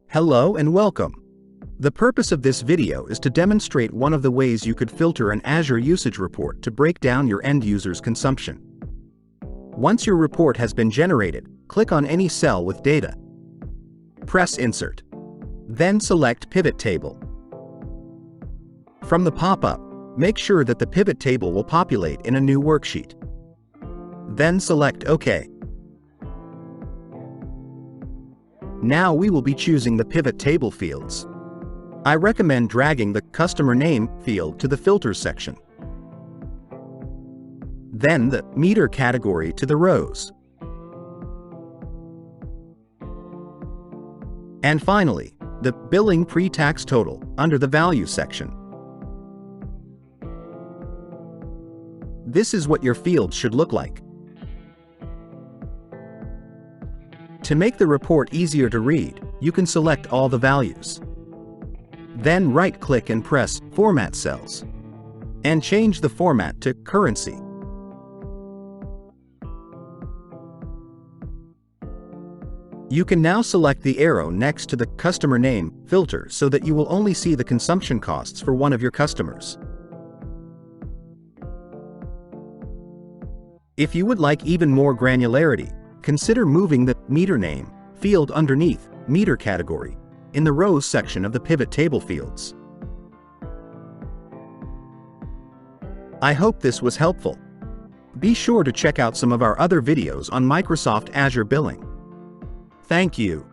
Hello and welcome. The purpose of this video is to demonstrate one of the ways you could filter an Azure Usage Report to break down your end user's consumption. Once your report has been generated, click on any cell with data. Press Insert. Then select Pivot Table. From the pop-up, make sure that the pivot table will populate in a new worksheet. Then select OK. Now we will be choosing the pivot table fields. I recommend dragging the customer name field to the filters section. Then the meter category to the rows. And finally, the billing pre-tax total under the value section. This is what your fields should look like. To make the report easier to read, you can select all the values. Then right-click and press Format Cells. And change the format to Currency. You can now select the arrow next to the Customer Name filter so that you will only see the consumption costs for one of your customers. If you would like even more granularity, consider moving the Meter Name field underneath Meter category in the Rows section of the pivot table fields. I hope this was helpful. Be sure to check out some of our other videos on Microsoft Azure billing. Thank you.